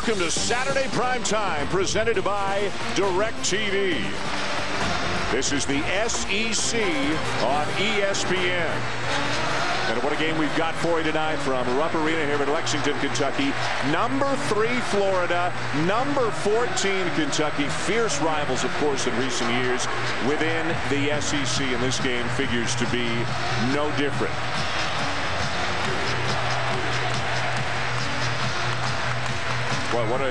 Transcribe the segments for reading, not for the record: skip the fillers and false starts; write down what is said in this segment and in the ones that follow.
Welcome to Saturday Prime Time, presented by DirecTV. This is the SEC on ESPN. And what a game we've got for you tonight from Rupp Arena here in Lexington, Kentucky. Number 3, Florida. Number 14, Kentucky. Fierce rivals, of course, in recent years within the SEC. And this game figures to be no different. Well, what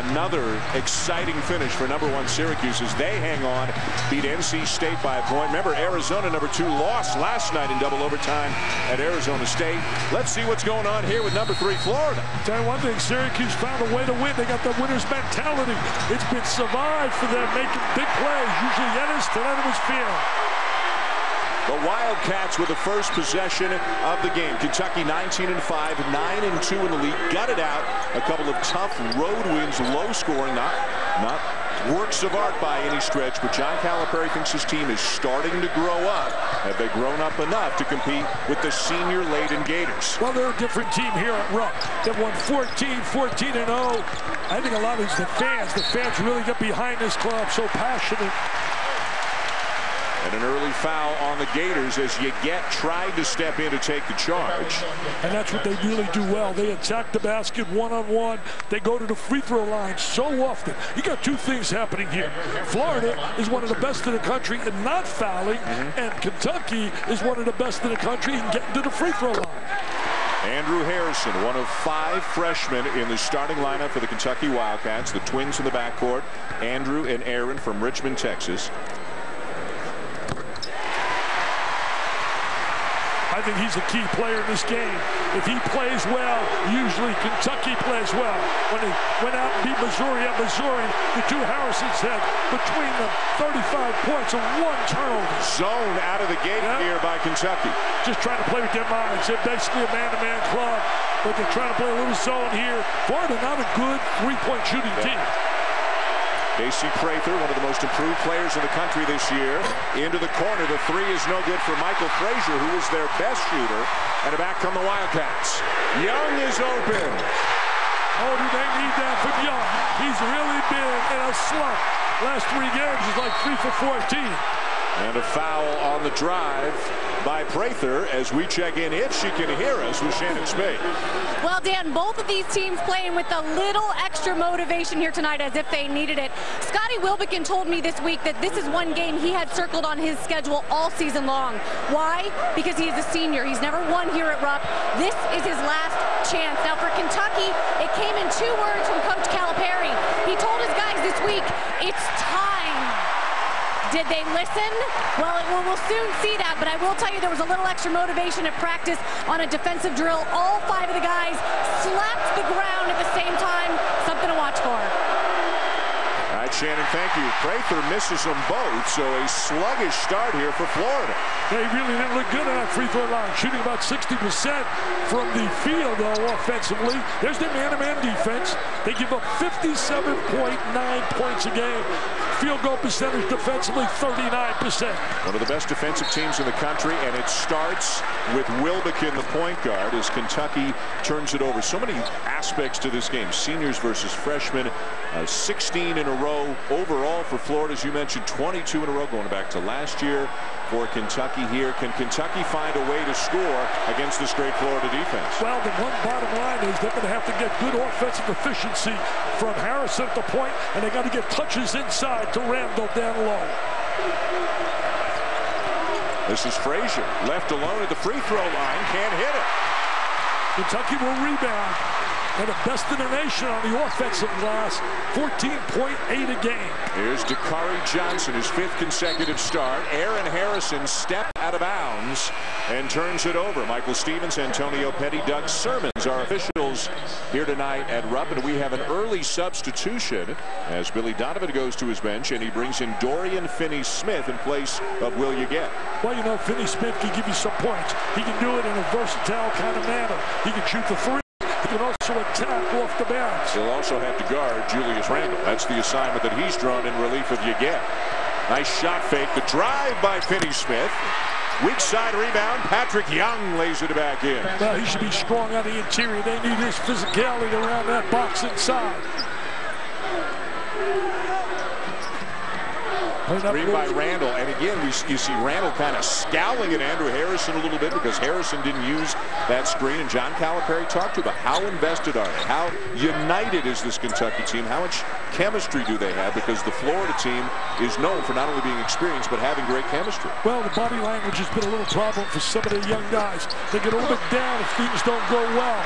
another exciting finish for number 1 Syracuse as they hang on, beat NC State by a point. Remember, Arizona, number 2, lost last night in double overtime at Arizona State. Let's see what's going on here with number 3, Florida. Tell you one thing, Syracuse found a way to win. They got the winner's mentality. It's been survived for them, making big plays. Usually Ennis, tonight it was Field. The Wildcats with the first possession of the game. Kentucky 19-5, 9-2 in the league. Gutted out a couple of tough road wins, low scoring, not works of art by any stretch, but John Calipari thinks his team is starting to grow up. Have they grown up enough to compete with the senior-laden Gators? Well, they're a different team here at Rupp. They've won 14-0. I think a lot of it's the fans. The fans really get behind this club, so passionate. And an early foul on the Gators as Yeguet tried to step in to take the charge. And that's what they really do well. They attack the basket one-on-one. They go to the free throw line so often. You got two things happening here. Florida is one of the best in the country in not fouling, and Kentucky is one of the best in the country in getting to the free throw line. Andrew Harrison, one of 5 freshmen in the starting lineup for the Kentucky Wildcats. The twins in the backcourt, Andrew and Aaron from Richmond, Texas. I think he's a key player in this game. If he plays well, usually Kentucky plays well. When they went out and beat Missouri at Missouri, the two Harrisons had between them 35 points and 1 turnover. Zone out of the gate here by Kentucky. Just trying to play with their minds. They're basically a man-to-man club, but they're trying to play a little zone here. Florida not a good three-point shooting team. Casey Prather, one of the most improved players in the country this year. Into the corner. The 3 is no good for Michael Frazier, who is their best shooter. And back come the Wildcats. Young is open. Oh, do they need that from Young? He's really been in a slump. Last 3 games is like 3 for 14. And a foul on the drive by Prather as we check in, if she can hear us, with Shannon Spade. Well, Dan, both of these teams playing with a little extra motivation here tonight as if they needed it. Scotty Wilbekin told me this week that this is one game he had circled on his schedule all season long. Why? Because he is a senior. He's never won here at Rupp. This is his last chance. Now for Kentucky, it came in 2 words from Coach Calipari. He told his guys this week, it's time. Did they listen? Well, we'll soon see that, but I will tell you there was a little extra motivation at practice on a defensive drill. All 5 of the guys slapped the ground at the same time. Something to watch for. All right, Shannon, thank you. Prather misses them both, so a sluggish start here for Florida. They really didn't look good on that free throw line, shooting about 60% from the field, though, offensively. There's their man-to-man defense. They give up 57.9 points a game. Field goal percentage defensively, 39%. One of the best defensive teams in the country, and it starts with Wilbekin, the point guard, as Kentucky turns it over. So many aspects to this game. Seniors versus freshmen. 16 in a row overall for Florida, as you mentioned, 22 in a row going back to last year for Kentucky here. Can Kentucky find a way to score against this great Florida defense? Well, the one bottom line is they're going to have to get good offensive efficiency from Harrison at the point, and they got to get touches inside to Randall down low. This is Frazier, left alone at the free throw line, can't hit it. Kentucky will rebound. They're the best in the nation on the offensive glass, 14.8 a game. Here's Dakari Johnson, his 5th consecutive start. Aaron Harrison stepped out of bounds and turns it over. Michael Stevens, Antonio Petty, Doug Sermons are officials here tonight at Rupp, and we have an early substitution as Billy Donovan goes to his bench, and he brings in Dorian Finney-Smith in place of Will Yeguet. Well, you know, Finney-Smith can give you some points. He can do it in a versatile kind of manner. He can shoot the 3. He can also attack off the bounce. He'll also have to guard Julius Randle. That's the assignment that he's drawn in relief of Yeguet. Nice shot fake. The drive by Finney-Smith. Weak side rebound. Patrick Young lays it back in. Well, he should be strong on the interior. They need his physicality around that box inside. Screen by Randall, and again, you see Randall kind of scowling at Andrew Harrison a little bit because Harrison didn't use that screen, and John Calipari talked about how invested are they, how united is this Kentucky team, how much chemistry do they have, because the Florida team is known for not only being experienced but having great chemistry. Well, the body language has been a little problem for some of the young guys. They get a little bit down if things don't go well.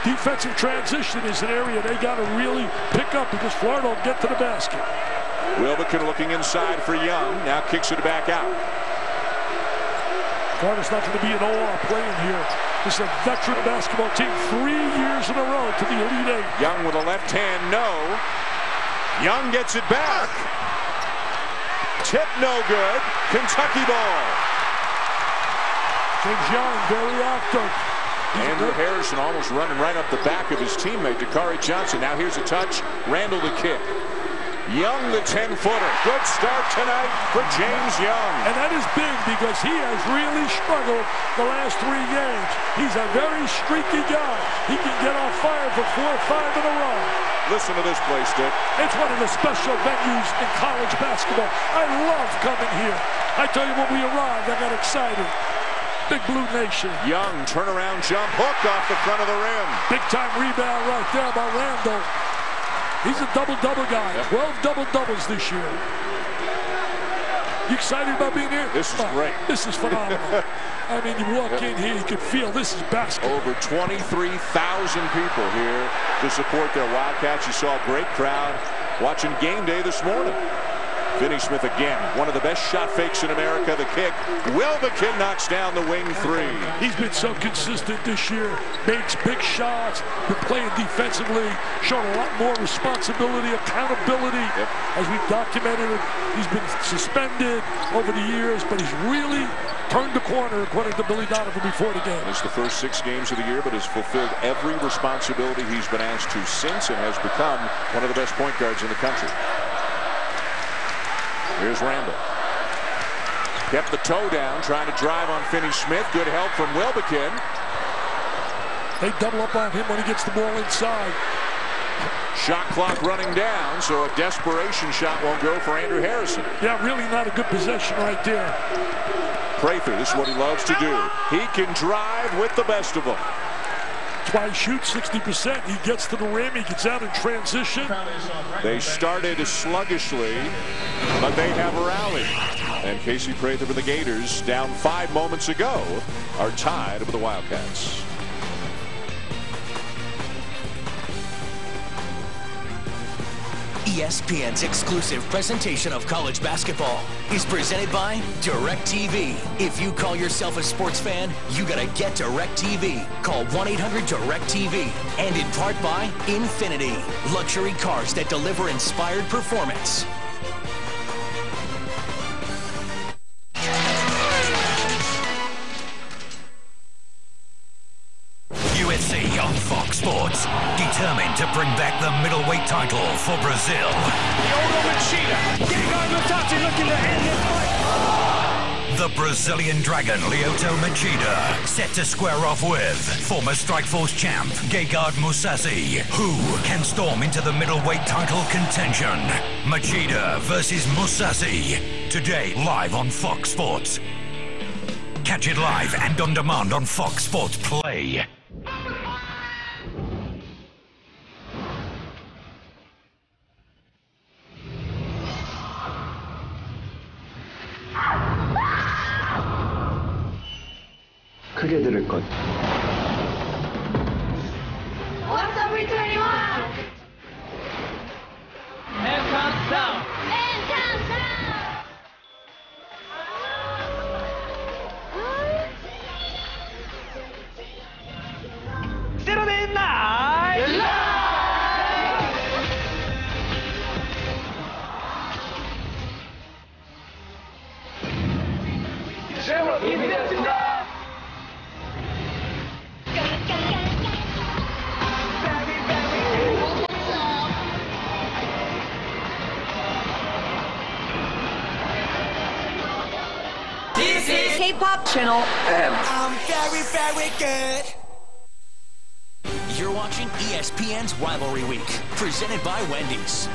Defensive transition is an area they got to really pick up because Florida will get to the basket. Wilbekin looking inside for Young. Now kicks it back out. Florida's not going to be an all-out playing here. This is a veteran basketball team 3 years in a row to the Elite Eight. Young with a left hand, no. Young gets it back. Tip no good. Kentucky ball. James Young very active. Andrew Harrison almost running right up the back of his teammate, Dakari Johnson. Now here's a touch. Randall the kick. Young, the 10-footer. Good start tonight for James Young. And that is big because he has really struggled the last 3 games. He's a very streaky guy. He can get on fire for 4 or 5 in a row. Listen to this play, Stick. It's one of the special venues in college basketball. I love coming here. I tell you, when we arrived, I got excited. Big Blue Nation. Young, turnaround jump, hook off the front of the rim. Big time rebound right there by Randall. He's a double-double guy. 12 double-doubles this year. You excited about being here? This is great. This is phenomenal. I mean, you walk in here, you can feel this is basketball. Over 23,000 people here to support their Wildcats. You saw a great crowd watching game day this morning. Finney-Smith again, one of the best shot fakes in America. The kick. Wilbekin knocks down the wing 3. He's been so consistent this year. Makes big shots. Been playing defensively. Showing a lot more responsibility, accountability. As we've documented it, he's been suspended over the years, but he's really turned the corner, according to Billy Donovan, before the game. It's the first 6 games of the year, but has fulfilled every responsibility he's been asked to since and has become one of the best point guards in the country. Here's Randall. Kept the toe down, trying to drive on Finney-Smith. Good help from Wilbekin. They double up on him when he gets the ball inside. Shot clock running down, so a desperation shot won't go for Andrew Harrison. Yeah, really not a good possession right there. Prather, this is what he loves to do. He can drive with the best of them. That's why he shoots 60%. He gets to the rim. He gets out in transition. They started sluggishly, but they have rallied. And Casey Prather for the Gators, down 5 moments ago, are tied with the Wildcats. ESPN's exclusive presentation of college basketball is presented by DirecTV. If you call yourself a sports fan, you gotta get DirecTV. Call 1-800-DirecTV. And in part by Infinity, luxury cars that deliver inspired performance. USC on Fox Sports, determined to bring back the middleweight title for Brazil. Lyoto Machida, Gegard Mousasi looking to end this fight. The Brazilian Dragon, Lyoto Machida, set to square off with former Strikeforce champ, Gegard Mousasi, who can storm into the middleweight title contention. Machida versus Mousasi, today live on Fox Sports. Catch it live and on demand on Fox Sports Play. 크게 들을 것. What's up, 321? And comes down. And comes down. Saturday Night Live. This is K-pop channel. I'm very, very good. You're watching ESPN's Rivalry Week, presented by Wendy's.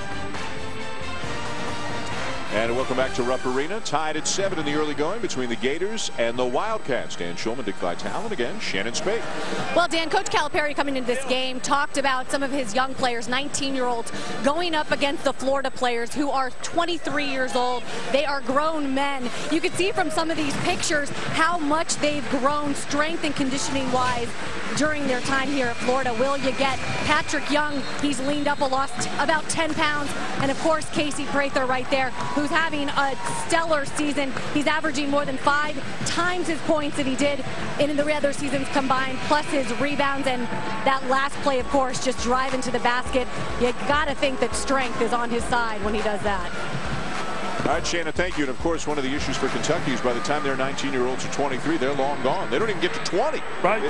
And welcome back to Rupp Arena. Tied at 7 in the early going between the Gators and the Wildcats. Dan Shulman, Dick Vitale, and again, Shannon Spade. Well, Dan, Coach Calipari coming into this game talked about some of his young players, 19-year-olds, going up against the Florida players who are 23 years old. They are grown men. You can see from some of these pictures how much they've grown strength and conditioning-wise during their time here at Florida. Will you get Patrick Young? He's leaned up, lost about 10 pounds. And, of course, Casey Prather right there, who's having a stellar season. He's averaging more than 5 times his points that he did in the other seasons combined, plus his rebounds. And that last play, of course, just driving to the basket. You got to think that strength is on his side when he does that. All right, Shannon, thank you. And, of course, one of the issues for Kentucky is by the time their 19-year-olds are 23, they're long gone. They don't even get to 20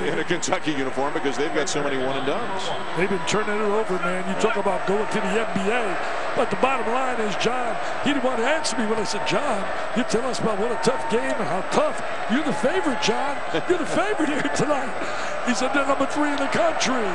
in a Kentucky uniform because they've got so many one-and-dones. They've been turning it over, man. You talk about going to the NBA. But the bottom line is, John, he didn't want to answer me when I said, John, you tell us about what a tough game and how tough. You're the favorite, John. You're the favorite here tonight. He said they're number 3 in the country.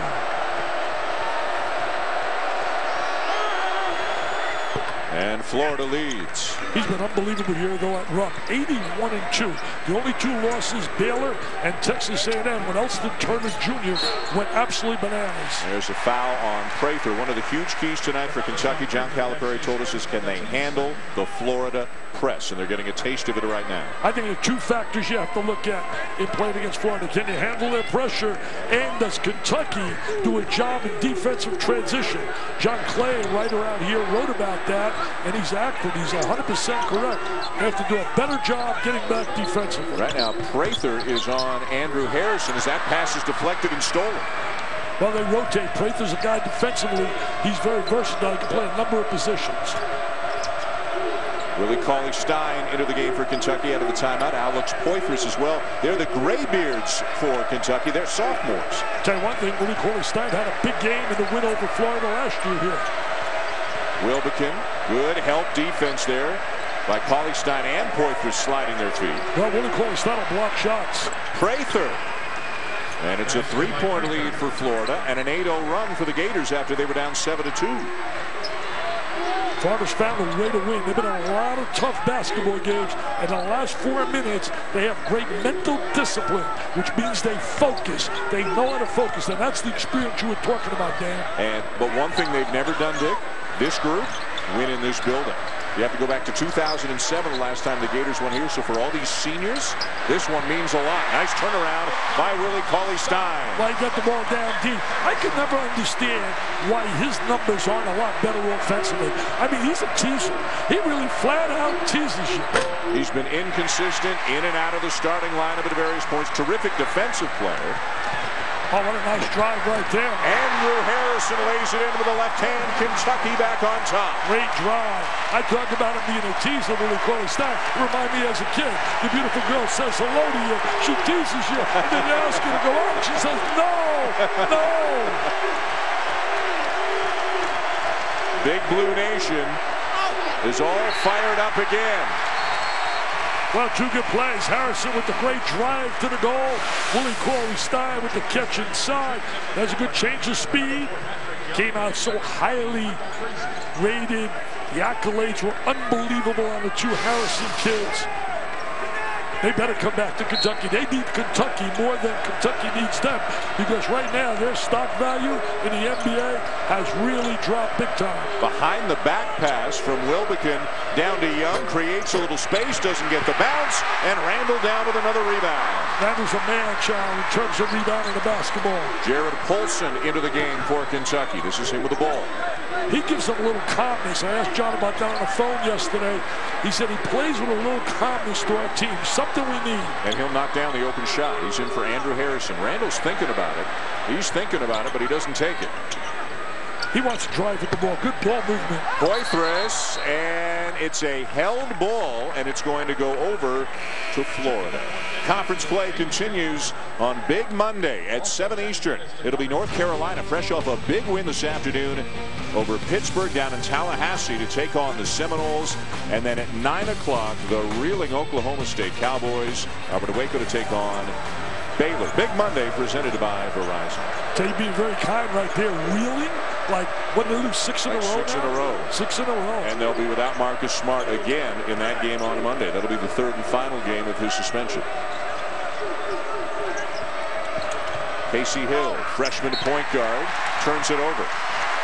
And Florida leads. He's been unbelievable here, though, at Rupp. 81-2. The only 2 losses, Baylor and Texas A&M. When Elston Turner Jr. went absolutely bananas. There's a foul on Prather. One of the huge keys tonight for Kentucky, John Calipari told us, is can they handle the Florida press? And they're getting a taste of it right now. I think there are 2 factors you have to look at in playing against Florida. Can you handle their pressure? And does Kentucky do a job in defensive transition? John Clay, right around here, wrote about that. And he's accurate. He's 100% correct. They have to do a better job getting back defensively. Right now, Prather is on Andrew Harrison as that pass is deflected and stolen. Well, they rotate. Prather's a guy defensively. He's very versatile. He can play a number of positions. Willie Cauley-Stein into the game for Kentucky out of the timeout. Alex Poythress as well. They're the graybeards for Kentucky. They're sophomores. Tell you one thing, Willie Cauley-Stein had a big game in the win over Florida last year here. Wilbekin, good help defense there by Cauley-Stein and Poythress sliding their feet. Well, Willie Cauley-Stein will block shots. Prather. And it's a 3-point lead for Florida and an 8-0 run for the Gators after they were down 7-2. Florida's found a way to win. They've been in a lot of tough basketball games. In the last 4 minutes, they have great mental discipline, which means they focus. They know how to focus, and that's the experience you were talking about, Dan. But one thing they've never done, Dick, this group, win in this building. You have to go back to 2007, the last time the Gators won here. So for all these seniors, this one means a lot. Nice turnaround by Willie Cauley-Stein. Well, he got the ball down deep. I could never understand why his numbers aren't a lot better offensively. I mean, he's a teaser. He really flat out teases you. He's been inconsistent in and out of the starting lineup at various points. Terrific defensive player. Oh, what a nice drive right there. Andrew Harrison lays it in with the left hand. Kentucky back on top. Great drive. I talk about him being a teaser, Willie Cauley-Stein. Remind me as a kid, the beautiful girl says hello to you. She teases you, and then you ask her to go out. She says, no, no. Big Blue Nation is all fired up again. Well, 2 good plays. Harrison with the great drive to the goal. Willie Cauley-Stein with the catch inside. That's a good change of speed. Came out so highly rated. The accolades were unbelievable on the 2 Harrison kids. They better come back to Kentucky. They need Kentucky more than Kentucky needs them, because right now their stock value in the NBA has really dropped big time. Behind the back pass from Wilbekin down to Young, creates a little space, doesn't get the bounce, and Randall down with another rebound. That was a man-child in terms of rebounding the basketball. Jared Polson into the game for Kentucky. This is him with the ball. He gives them a little calmness. I asked John about that on the phone yesterday. He said he plays with a little calmness to our team, something we need. And he'll knock down the open shot. He's in for Andrew Harrison. Randall's thinking about it. He's thinking about it, but he doesn't take it. He wants to drive with the ball. Good ball movement. Poythress, and it's a held ball, and it's going to go over to Florida. Conference play continues on Big Monday at 7 Eastern. It'll be North Carolina, fresh off a big win this afternoon over Pittsburgh down in Tallahassee to take on the Seminoles. And then at 9 o'clock, the reeling Oklahoma State Cowboys are going to Waco to take on Baylor. Big Monday presented by Verizon. So you're being very kind right there. Reeling? Like What did they lose? 6 in a row? 6 in a row. 6 in a row. And they'll be without Marcus Smart again in that game on Monday. That'll be the 3rd and final game of his suspension. Casey Hill, freshman point guard, turns it over.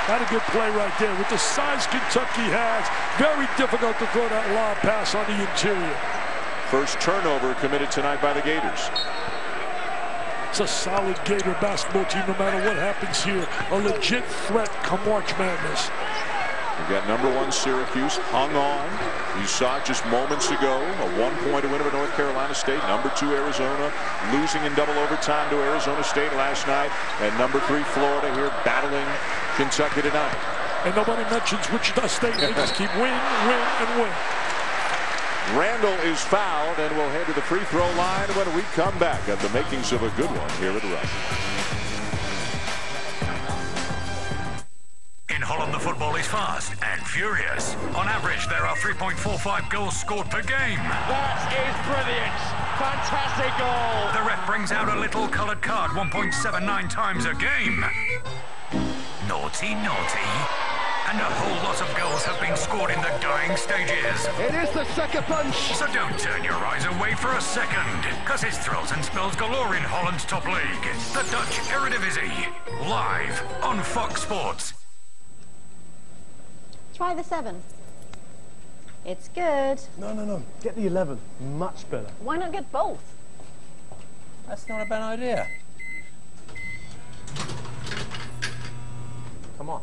Not a good play right there. With the size Kentucky has, very difficult to throw that lob pass on the interior. First turnover committed tonight by the Gators. It's a solid Gator basketball team no matter what happens here. A legit threat come March Madness. We've got number 1 Syracuse hung on. You saw it just moments ago. A 1-point win over North Carolina State. Number 2 Arizona losing in double overtime to Arizona State last night. And number 3 Florida here battling Kentucky tonight. And nobody mentions Wichita State. They just keep win, and win. Randall is fouled and will head to the free throw line when we come back at the makings of a good one here at Rupp. In Holland, the football is fast and furious. On average, there are 3.45 goals scored per game. That is brilliant. Fantastic goal. The ref brings out a little coloured card 1.79 times a game. Naughty, naughty. And a whole lot of goals have been scored in the dying stages. It is the sucker punch. So don't turn your eyes away for a second, because it's thrills and spills galore in Holland's top league. The Dutch Eredivisie, live on Fox Sports. Try the 7. It's good. No. Get the 11. Much better. Why not get both? That's not a bad idea. Come on.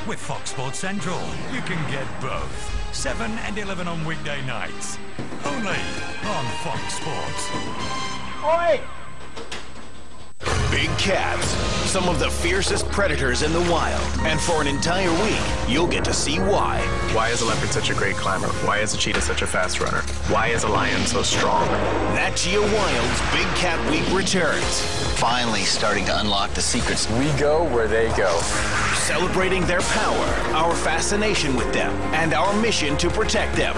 With Fox Sports Central, you can get both. 7 and 11 on weekday nights. Only on Fox Sports. Oi! Big cats, some of the fiercest predators in the wild. And for an entire week, you'll get to see why. Why is a leopard such a great climber? Why is a cheetah such a fast runner? Why is a lion so strong? Nat Geo Wild's Big Cat Week returns. Finally starting to unlock the secrets. We go where they go. Celebrating their power, our fascination with them, and our mission to protect them.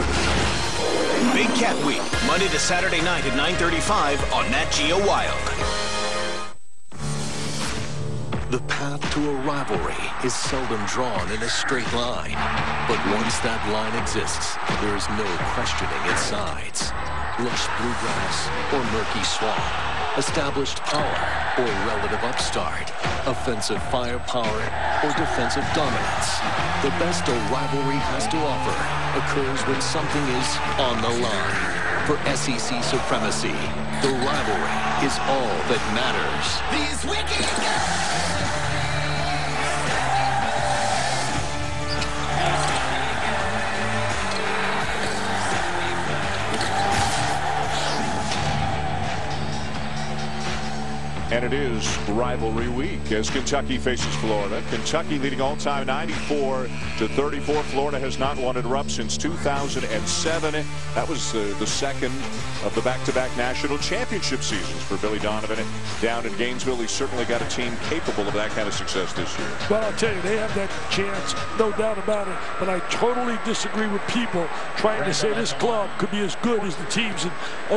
Big Cat Week, Monday to Saturday night at 9:35 on Nat Geo Wild. The path to a rivalry is seldom drawn in a straight line. But once that line exists, there is no questioning its sides. Lush bluegrass or murky swamp, established power or relative upstart, offensive firepower or defensive dominance. The best a rivalry has to offer occurs when something is on the line. For SEC supremacy, the rivalry is all that matters. These wicked guys! And it is rivalry week as Kentucky faces Florida. Kentucky leading all-time 94-34. Florida has not won at Rupp since 2007. That was the second of the back-to-back national championship seasons for Billy Donovan down in Gainesville. He's certainly got a team capable of that kind of success this year. Well, I'll tell you, they have that chance, no doubt about it. But I totally disagree with people trying to say this club could be as good as the teams in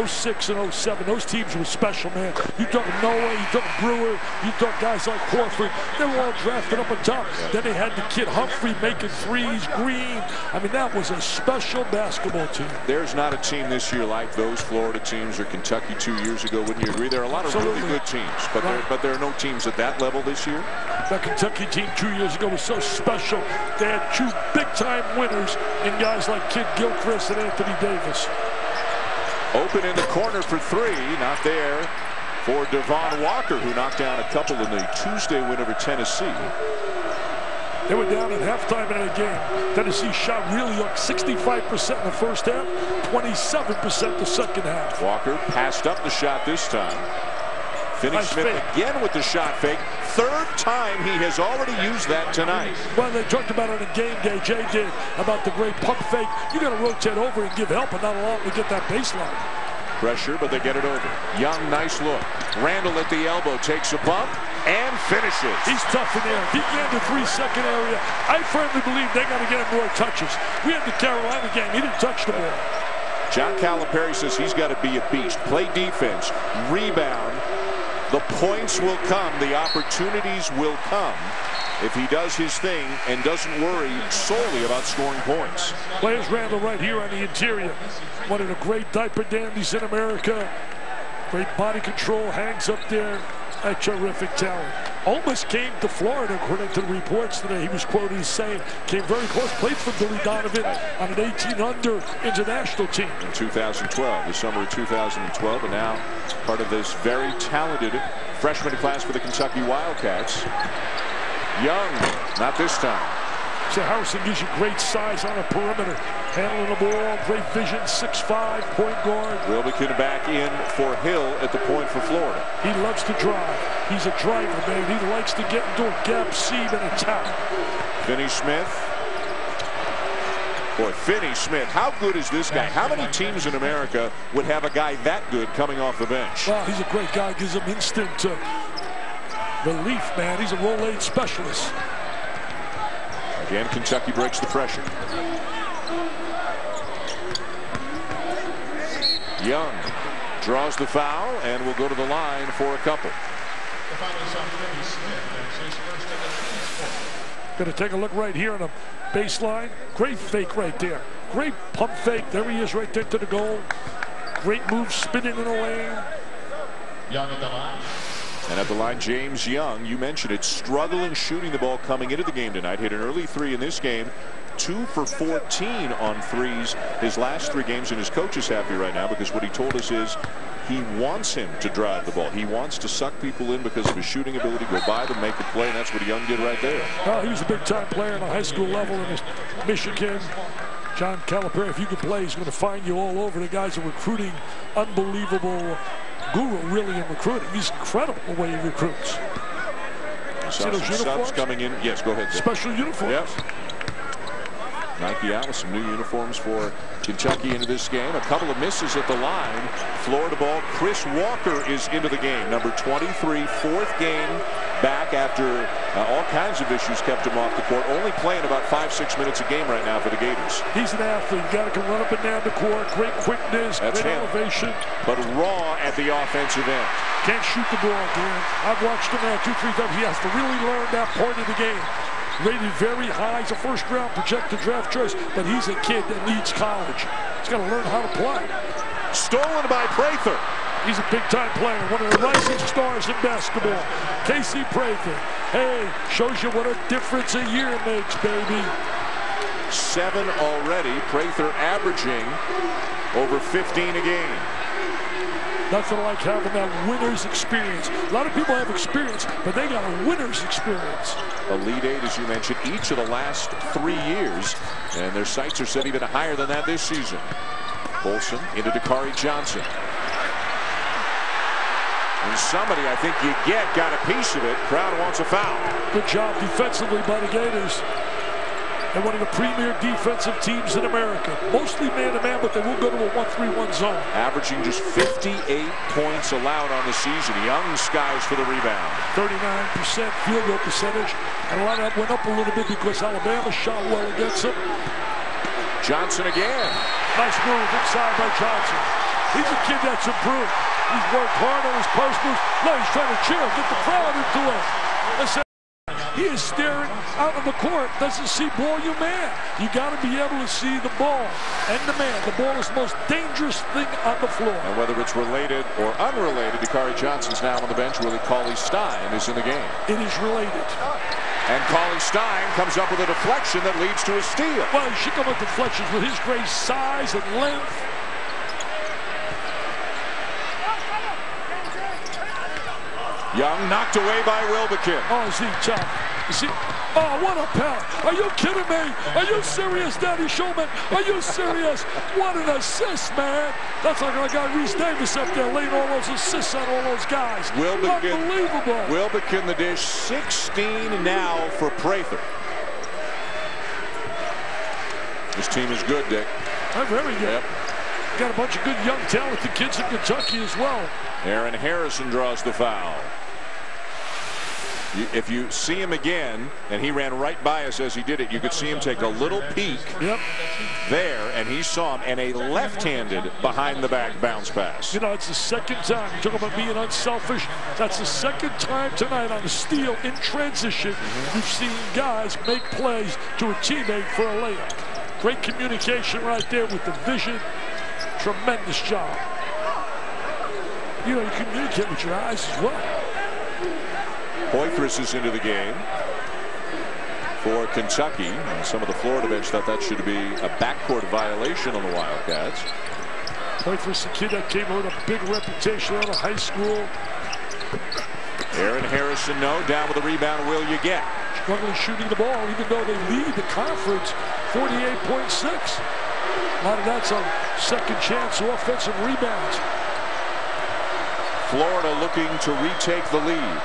06 and 07. Those teams were special, man. You talk Noah, you talk Brewer, you talk guys like Horford. They were all drafted up on top. Then they had the kid Humphrey making threes, Green. I mean, that was a special basketball team. There's not a team this year like those Florida teams or Kentucky 2 years ago. Wouldn't you agree? There are a lot of really good teams, but there are no teams at that level this year. That Kentucky team 2 years ago was so special. They had two big-time winners in guys like Kid Gilchrist and Anthony Davis. Open in the corner for three, not there for Devon Walker, who knocked down a couple in the Tuesday win over Tennessee. They were down at halftime in that game. Tennessee shot really up 65% in the first half, 27% the second half. Walker passed up the shot this time. Finney-Smith again with the shot fake. Third time he has already used that tonight. Well, they talked about it in game day, Jay did, about the great pump fake. You got to rotate over and give help and not allow them to get that baseline. Pressure, but they get it over. Young, nice look. Randall at the elbow takes a bump and finishes. He's tough in there. He get in the 3-second area. I firmly believe they got to get him more touches. We had the Carolina game. He didn't touch the ball. John Calipari says he's got to be a beast. Play defense, rebound, The points will come. The opportunities will come if he does his thing and doesn't worry solely about scoring points. Players Randall right here on the interior. One of the great diaper dandies in America. Great body control, hangs up there. A terrific talent. Almost came to Florida, according to the reports today. He was quoted as saying, came very close, played for Billy Donovan on an 18-under international team. In 2012, the summer of 2012, and now part of this very talented freshman class for the Kentucky Wildcats. Young, not this time. So Harrison gives you great size on the perimeter. Handling the ball, great vision, 6'5", point guard. Wilbekin back in for Hill at the point for Florida. He loves to drive. He's a driver, man. He likes to get into a gap seam and attack. Finney Smith. Boy, Finney Smith, how good is this guy? How many teams in America would have a guy that good coming off the bench? Well, he's a great guy. Gives him instant relief, man. He's a roll aid specialist. Again, Kentucky breaks the pressure. Young draws the foul and will go to the line for a couple. Going to take a look right here on the baseline. Great fake right there. Great pump fake. There he is right there to the goal. Great move spinning in the lane. Young at the line. And at the line, James Young, you mentioned it, struggling shooting the ball coming into the game tonight. Hit an early three in this game. 2 for 14 on threes his last 3 games, and his coach is happy right now because what he told us is he wants him to drive the ball. He wants to suck people in because of his shooting ability, go by them, make the play, and that's what Young did right there. Well, he was a big-time player on a high school level in Michigan. John Calipari, if you can play, he's going to find you all over. The guy's a recruiting, unbelievable guru, really, in recruiting. He's incredible the way he recruits. See those uniforms coming in? Yes, go ahead. Special uniforms. Yep. Nike out with some new uniforms for Kentucky into this game. A couple of misses at the line. Florida ball. Chris Walker is into the game. Number 23, 4th game back after all kinds of issues kept him off the court. Only playing about 5-6 minutes a game right now for the Gators. He's an athlete. Got to run up and down the court. Great quickness. That's great him. elevation. But raw at the offensive end. Can't shoot the ball, Dan. I've watched him now 2-3 times. He has to really learn that part of the game. Rated very high. He's a first-round projected draft choice, but he's a kid that needs college. He's got to learn how to play. Stolen by Prather. He's a big-time player, one of the rising stars in basketball. Casey Prather. Hey, shows you what a difference a year makes, baby. 7 already. Prather averaging over 15 a game. Nothing like having that winner's experience. A lot of people have experience, but they got a winner's experience. Elite 8, as you mentioned, each of the last 3 years, and their sights are set even higher than that this season. Bolson into Dakari Johnson. And somebody, I think you got a piece of it. Crowd wants a foul. Good job defensively by the Gators. They're one of the premier defensive teams in America. Mostly man-to-man, but they will go to a 1-3-1 zone. Averaging just 58 points allowed on the season. Young skies for the rebound. 39% field goal percentage. And a lot of that went up a little bit because Alabama shot well against them. Johnson again. Nice move inside by Johnson. He's a kid that's improved. He's worked hard on his post moves. No, he's trying to cheer, get the crowd into it. Listen. He is staring out of the court, doesn't see ball, you man. You got to be able to see the ball and the man. The ball is the most dangerous thing on the floor. And whether it's related or unrelated, Dakari Johnson's now on the bench. Willie Cauley-Stein is in the game. It is related. And Cauley-Stein comes up with a deflection that leads to a steal. Well, he should come with deflections with his great size and length. Young knocked away by Wilbekin. Oh, is he tough? Is he? Oh, what a pound. Are you kidding me? Are you serious, Daddy Shulman? Are you serious? What an assist, man. That's like our guy Reese Davis up there laying all those assists on all those guys. Wilbekin, unbelievable. Wilbekin the dish. 16 now for Prather. This team is good, Dick. They're very good. Yep. Got a bunch of good young talented kids in Kentucky as well. Aaron Harrison draws the foul. If you see him again, and he ran right by us as he did it, you could see him take a little peek there, and he saw him, and a left-handed behind-the-back bounce pass. You know, it's the second time. You talk about being unselfish. That's the second time tonight on the steal in transition you've seen guys make plays to a teammate for a layup. Great communication right there with the vision. Tremendous job. You know, you communicate with your eyes as well. Poitras is into the game for Kentucky. And some of the Florida bench thought that should be a backcourt violation on the Wildcats. Poitras, a kid that came with a big reputation out of high school. Aaron Harrison, no. Down with the rebound, will you get? Struggling shooting the ball, even though they lead the conference 48.6. A lot of that's on second chance offensive rebounds. Florida looking to retake the lead.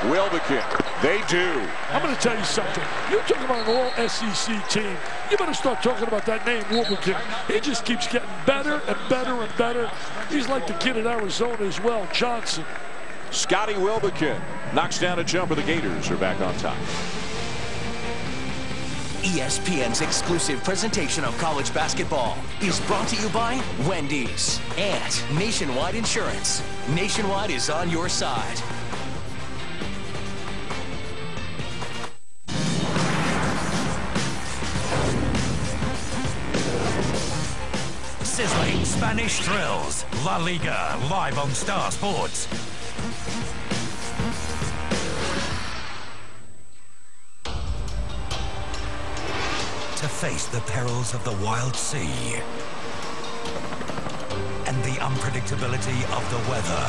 Wilbekin, they do. I'm going to tell you something. You're talking about an all-SEC team. You better start talking about that name, Wilbekin. He just keeps getting better and better and better. He's like the kid in Arizona as well, Johnson. Scotty Wilbekin knocks down a jumper. The Gators are back on top. ESPN's exclusive presentation of college basketball is brought to you by Wendy's and Nationwide Insurance. Nationwide is on your side. Sizzling Spanish thrills. La Liga, live on Star Sports. To face the perils of the wild sea and the unpredictability of the weather.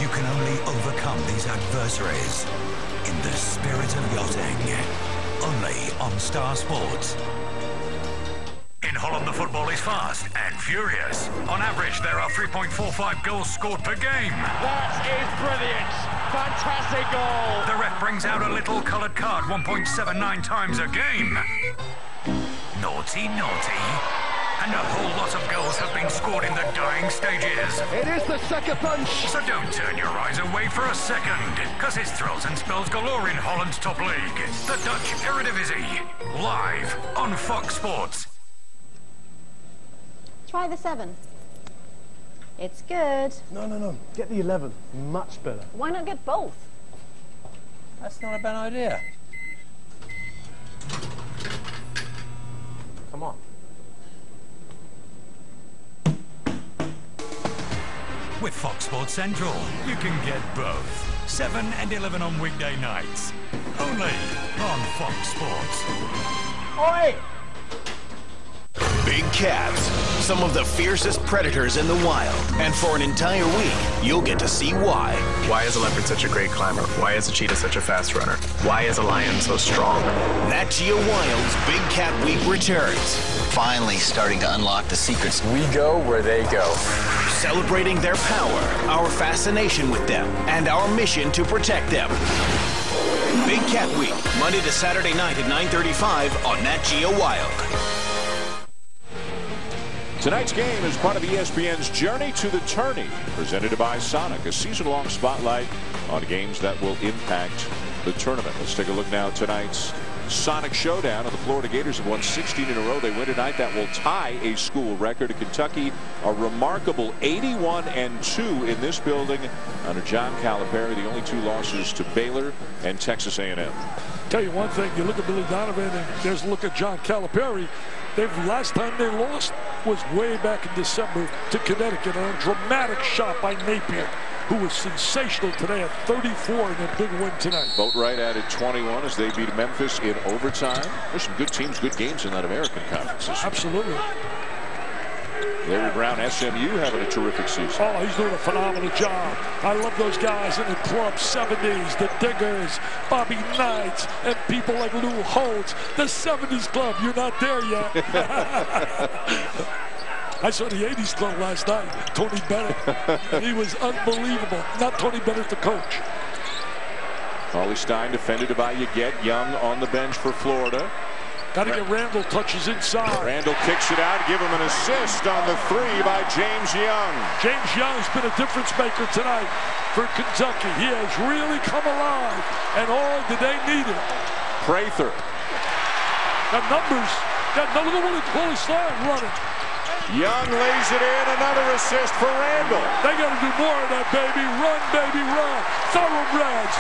You can only overcome these adversaries in the spirit of yachting. Only on Star Sports. In Holland, the football is fast and furious. On average, there are 3.45 goals scored per game. That is brilliant. Fantastic goal. The ref brings out a little coloured card 1.79 times a game. Naughty, naughty. And a whole lot of goals have been scored in the dying stages. It is the sucker punch. So don't turn your eyes away for a second, because it's thrills and spills galore in Holland's top league. The Dutch Eredivisie. Live on Fox Sports. Try the 7. It's good. No. Get the 11. Much better. Why not get both? That's not a bad idea. Come on. With Fox Sports Central, you can get both. 7 and 11 on weekday nights. Only on Fox Sports. Oi! Big cats, some of the fiercest predators in the wild. And for an entire week, you'll get to see why. Why is a leopard such a great climber? Why is a cheetah such a fast runner? Why is a lion so strong? Nat Geo Wild's Big Cat Week returns. Finally starting to unlock the secrets. We go where they go. Celebrating their power, our fascination with them, and our mission to protect them. Big Cat Week, Monday to Saturday night at 9:35 on Nat Geo Wild. Tonight's game is part of ESPN's Journey to the Tourney, presented by Sonic, a season-long spotlight on games that will impact the tournament. Let's take a look now at tonight's Sonic Showdown. And the Florida Gators have won 16 in a row. They win tonight. That will tie a school record. Kentucky, a remarkable 81-2 in this building under John Calipari. The only 2 losses to Baylor and Texas A&M. Tell you one thing, you look at Billy Donovan and there's a look at John Calipari. Last time they lost was way back in December to Connecticut on a dramatic shot by Napier, who was sensational today at 34 in a big win tonight. Boatwright added 21 as they beat Memphis in overtime. There's some good teams, good games in that American Conference. Absolutely. Larry Brown, SMU, having a terrific season. Oh, he's doing a phenomenal job. I love those guys in the club, 70s, the Diggers, Bobby Knights, and people like Lou Holtz. The 70s club, you're not there yet. I saw the 80s club last night, Tony Bennett, and he was unbelievable. Not Tony Bennett, the coach. Holly Stein defended by Yeget. Young on the bench for Florida. Got to get Randall touches inside. Randall kicks it out, give him an assist on the three by James Young. James Young's been a difference maker tonight for Kentucky. He has really come alive, and did they need it. Prather. Got numbers. Got another Willie Cauley-Stein running. Young lays it in, another assist for Randall. They got to do more of that, baby. Run, baby, run. Thoroughbreds.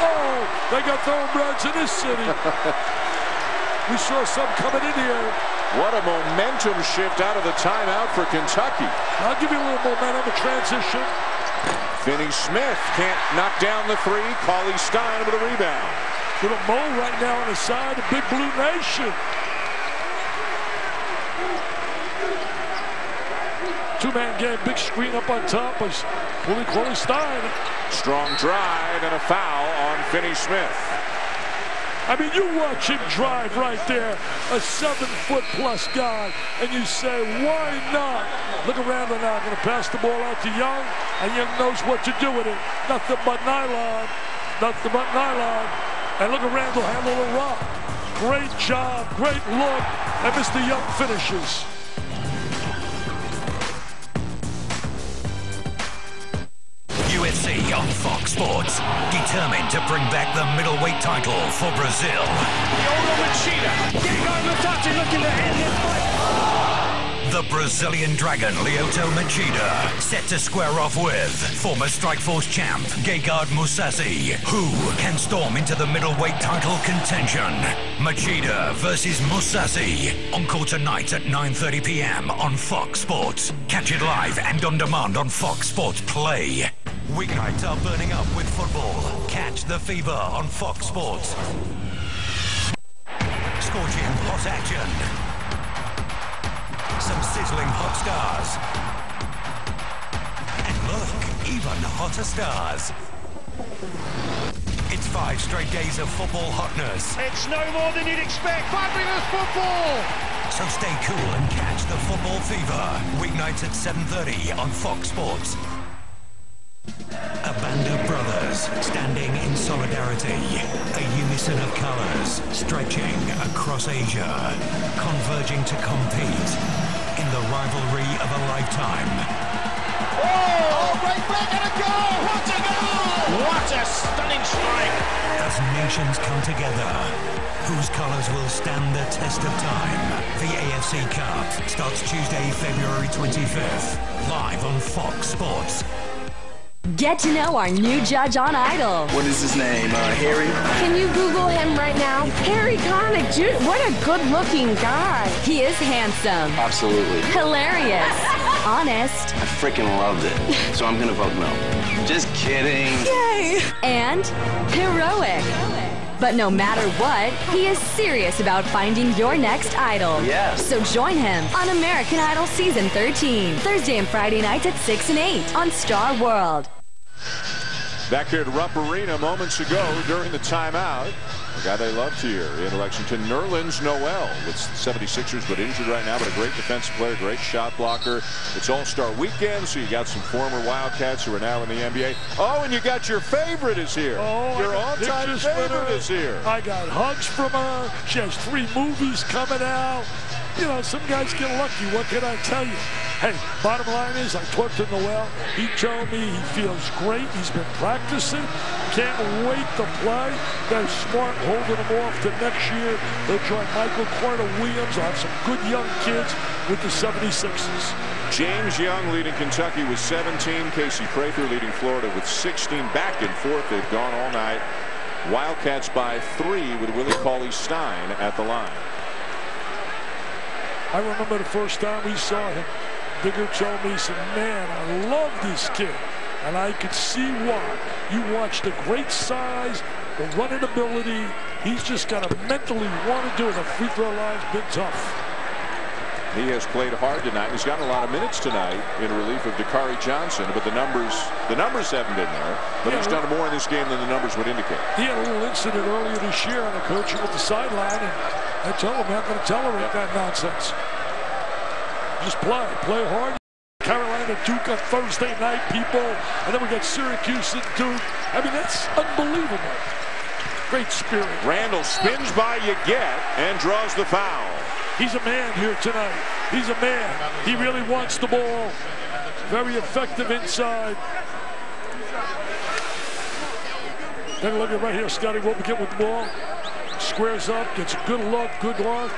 Oh, they got thoroughbreds in this city. We saw some coming in here. What a momentum shift out of the timeout for Kentucky. I'll give you a little momentum, a transition. Finney Smith can't knock down the three. Cauley-Stein with a rebound. Little Mo right now on the side of Big Blue Nation. Two-man game, big screen up on top was Willie Cauley-Stein. Strong drive and a foul on Finney Smith. I mean, you watch him drive right there, a 7-foot-plus guy, and you say, why not? Look around and now, going to pass the ball out to Young, and Young knows what to do with it. Nothing but nylon, nothing but nylon. And look at Randall handle the rock. Great job, great look, and Mr. Young finishes. UFC on Fox Sports, determined to bring back the middleweight title for Brazil. Lyoto Machida, Gegard Mousasi looking to end this fight. The Brazilian Dragon, Lyoto Machida, set to square off with former Strikeforce champ, Gegard Mousasi, who can storm into the middleweight title contention. Machida versus Mousasi, encore tonight at 9:30 p.m. on Fox Sports. Catch it live and on demand on Fox Sports Play. Weeknights are burning up with football. Catch the fever on Fox Sports. Scorching hot action. Some sizzling hot stars. And look, even hotter stars. It's 5 straight days of football hotness. It's no more than you'd expect. Fabulous football! So stay cool and catch the football fever. Weeknights at 7:30 on Fox Sports. A band of brothers standing in solidarity, a unison of colors stretching across Asia, converging to compete in the rivalry of a lifetime. Oh, right back and a goal! What a goal! What a stunning strike! As nations come together, whose colors will stand the test of time. The AFC Cup starts Tuesday, February 25th, live on Fox Sports. Get to know our new judge on Idol. What is his name? Harry? Can you Google him right now? Harry Connick Jr. What a good-looking guy. He is handsome. Absolutely. Hilarious. Honest. I freaking loved it. So I'm going to vote no. Just kidding. Yay. And heroic. But no matter what, he is serious about finding your next idol. Yes. So join him on American Idol Season 13, Thursday and Friday nights at 6 and 8 on Star World. Back here at Rupp Arena moments ago during the timeout. A guy they loved here in Lexington, Nerlens Noel, with 76ers, but injured right now, but a great defensive player, great shot blocker. It's All-Star Weekend, so you got some former Wildcats who are now in the NBA. Oh, and you got your favorite is here. Oh, your all-time favorite is here. I got hugs from her. She has 3 movies coming out. You know, some guys get lucky. What can I tell you? Hey, bottom line is I talked to Noel. He told me he feels great. He's been practicing. Can't wait to play. They're smart holding him off to next year. They'll join Michael Carter-Williams. I'll have some good young kids with the 76ers. James Young leading Kentucky with 17. Casey Prather leading Florida with 16. Back and forth. They've gone all night. Wildcats by 3 with Willie Cauley-Stein at the line. I remember the first time we saw him. Digger told me, he said, man, I love this kid. And I could see why. You watch the great size, the running ability. He's just got to mentally want to do it. The free throw line's been tough. He has played hard tonight. He's gotten a lot of minutes tonight in relief of Dakari Johnson, but the numbers haven't been there. But he's done more in this game than the numbers would indicate. He had a little incident earlier this year on the coaching with the sideline, and I told him, I'm not going to tolerate that nonsense. Just play hard. Carolina, Duke on Thursday night, people, and then we got Syracuse and Duke. I mean, that's unbelievable. Great spirit. Randall spins by Yeget and draws the foul. He's a man here tonight. He's a man. He really wants the ball. Very effective inside. Take a look at right here. Scotty Wilbekin with the ball. Squares up, gets a good look, good luck.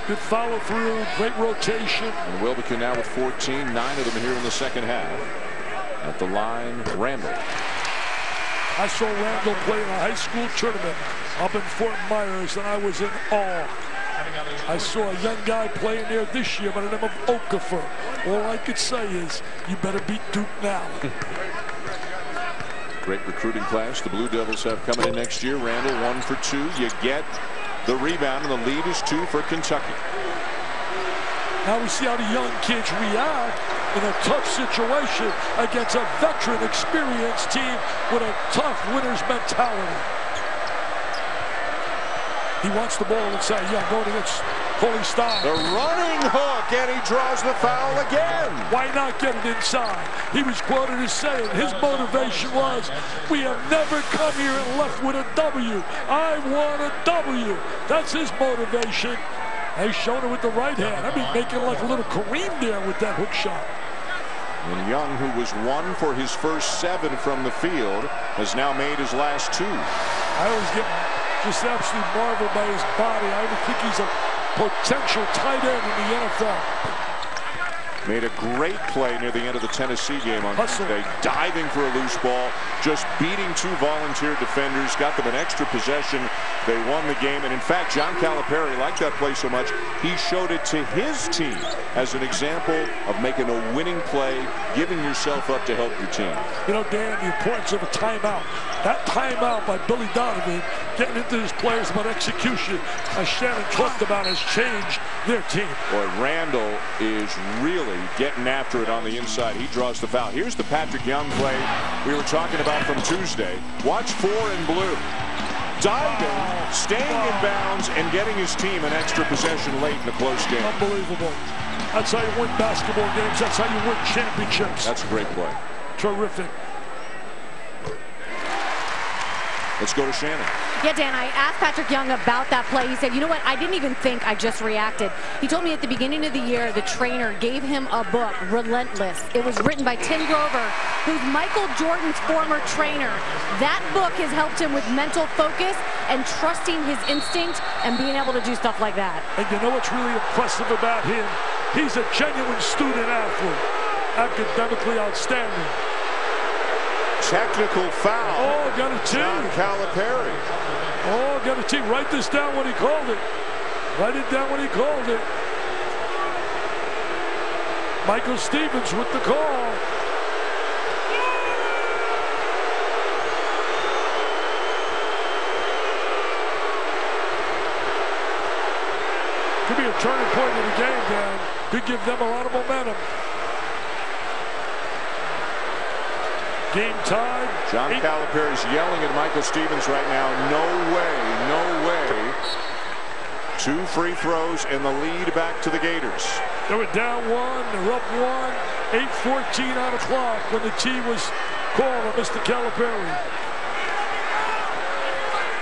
Good follow through, great rotation. And Wilbekin now with 14, 9 of them here in the second half. At the line, Randall. I saw Randall play in a high school tournament up in Fort Myers, and I was in awe. I saw a young guy playing there this year by the name of Okafor. All I could say is, you better beat Duke now. Great recruiting class the Blue Devils have coming in next year. Randall 1 for 2. You get the rebound, and the lead is 2 for Kentucky. Now we see how the young kids react in a tough situation against a veteran, experienced team with a tough winner's mentality. He wants the ball inside. Yeah, going against Coley Stein. The running hook, and he draws the foul again. Why not get it inside? He was quoted as saying his motivation was, we have never come here and left with a W. I want a W. That's his motivation. He's shown it with the right hand. I mean, making like a little Kareem there with that hook shot. And Young, who was 1 for his first 7 from the field, has now made his last 2. I always get just absolutely marveled by his body. I would think he's a potential tight end in the NFL. Made a great play near the end of the Tennessee game on Tuesday, diving for a loose ball, just beating 2 volunteer defenders, got them an extra possession. They won the game, and in fact, John Calipari liked that play so much, he showed it to his team as an example of making a winning play, giving yourself up to help your team. You know, Dan, the importance of a timeout. That timeout by Billy Donovan, getting into his players about execution, as Shannon talked about, has changed their team. Boy, Randall is really getting after it on the inside. He draws the foul. Here's the Patrick Young play we were talking about from Tuesday. Watch 4 in blue. Diving, staying in bounds, and getting his team an extra possession late in the close game. Unbelievable. That's how you win basketball games. That's how you win championships. That's a great play. Terrific. Let's go to Shannon. Yeah, Dan, I asked Patrick Young about that play. He said, you know what, I didn't even think, I just reacted. He told me at the beginning of the year, the trainer gave him a book, Relentless. It was written by Tim Grover, who's Michael Jordan's former trainer. That book has helped him with mental focus and trusting his instinct and being able to do stuff like that. And you know what's really impressive about him? He's a genuine student athlete, academically outstanding. Technical foul. Oh, got a T. John Calipari. Oh, got a T. Write this down when he called it. Write it down when he called it. Michael Stevens with the call. Could be a turning point in the game, Dan. Could give them a lot of momentum. Game tied. John Calipari's yelling at Michael Stevens right now. No way, no way. 2 free throws and the lead back to the Gators. They were down 1, they're up 1. 8:14 on the clock when the T was called on Mr. Calipari.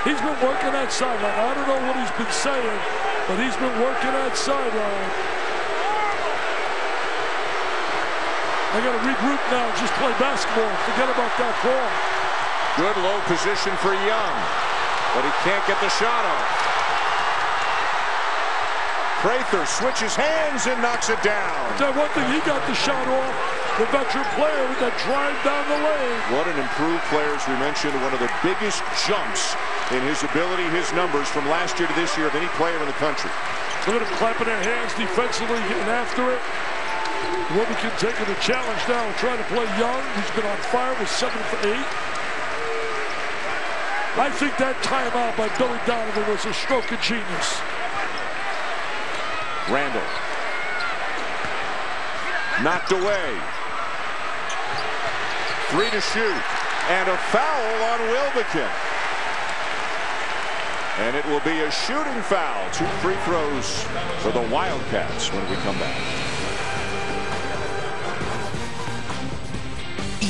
He's been working that sideline. I don't know what he's been saying, but he's been working that sideline. I got to regroup now and just play basketball. Forget about that call. Good low position for Young, but he can't get the shot off. Prather switches hands and knocks it down. That one thing, he got the shot off. The veteran player with that drive down the lane. What an improved player, as we mentioned. One of the biggest jumps in his ability, his numbers from last year to this year of any player in the country. Look at him clapping their hands defensively, getting after it. Wilbekin taking the challenge now and trying to play Young, who's been on fire with 7 for 8. I think that timeout by Billy Donovan was a stroke of genius. Randall. Knocked away. 3 to shoot. And a foul on Wilbekin. And it will be a shooting foul. 2 free throws for the Wildcats when we come back.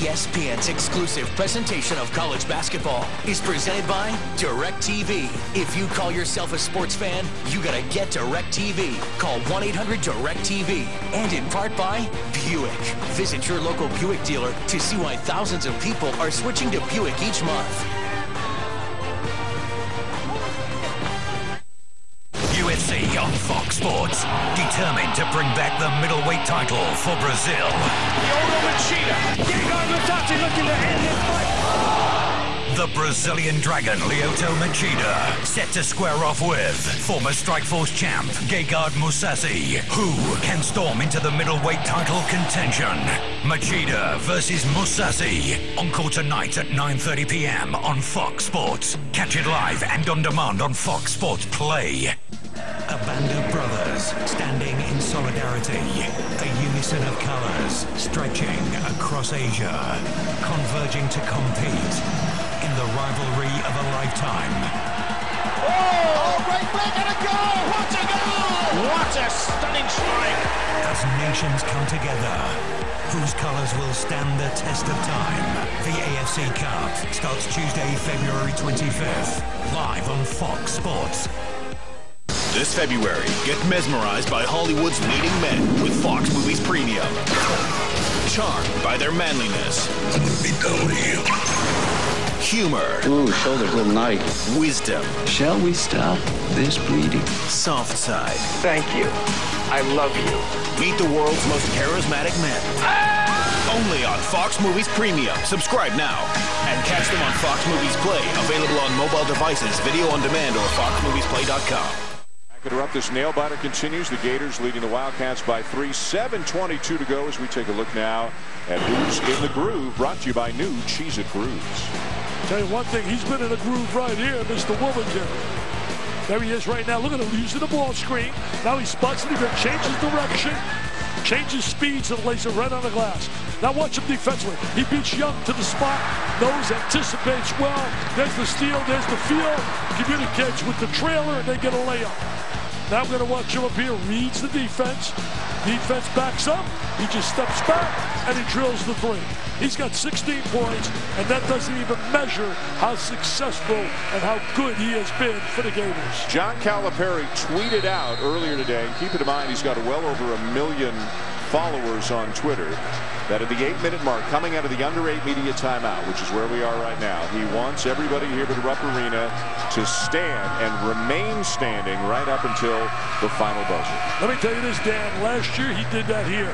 ESPN's exclusive presentation of college basketball is presented by DirecTV. If you call yourself a sports fan, you gotta get DirecTV. Call 1-800-DirecTV. And in part by Buick. Visit your local Buick dealer to see why thousands of people are switching to Buick each month. UFC on Fox Sports, determined to bring back the middleweight title for Brazil. Lyoto Machida. Gegard Mousasi looking to end this fight. The Brazilian Dragon, Lyoto Machida, set to square off with former Strikeforce champ, Gegard Mousasi, who can storm into the middleweight title contention. Machida versus Mousasi, on call tonight at 9:30 p.m. on Fox Sports. Catch it live and on demand on Fox Sports Play. A band of brothers standing in solidarity, a unison of colors stretching across Asia, converging to compete in the rivalry of a lifetime. Oh, right leg and a goal! What a goal! What a stunning strike! As nations come together, whose colors will stand the test of time. The AFC Cup starts Tuesday, February 25th, live on Fox Sports. This February, get mesmerized by Hollywood's leading men with Fox Movies Premium. Charmed by their manliness. Humor. Ooh, shoulder's a little nice. Wisdom. Shall we stop this bleeding? Soft side. Thank you. I love you. Meet the world's most charismatic men. Only on Fox Movies Premium. Subscribe now. And catch them on Fox Movies Play. Available on mobile devices, video on demand, or foxmoviesplay.com. Interrupt. This nail biter continues. The Gators leading the Wildcats by 3. 7:22 to go as we take a look now at who's in the groove. Brought to you by new Cheez-It Grooves. Tell you one thing, he's been in a groove right here, Mr. Wilmington. There he is right now. Look at him using the ball screen. Now he spots it. He's going to change his direction, changes speeds, and lays it right on the glass. Now watch him defensively. He beats Young to the spot. Knows, anticipates well. There's the steal. There's the field. Communicates with the trailer, and they get a layup. Now I'm going to watch him up here. Reads the defense. Defense backs up. He just steps back, and he drills the three. He's got 16 points, and that doesn't even measure how successful and how good he has been for the Gators. John Calipari tweeted out earlier today, keep it in mind he's got well over 1 million followers on Twitter, that at the 8-minute mark, coming out of the under 8 media timeout, which is where we are right now, he wants everybody here at the Rupp Arena to stand and remain standing right up until the final buzzer. Let me tell you this, Dan. Last year he did that here.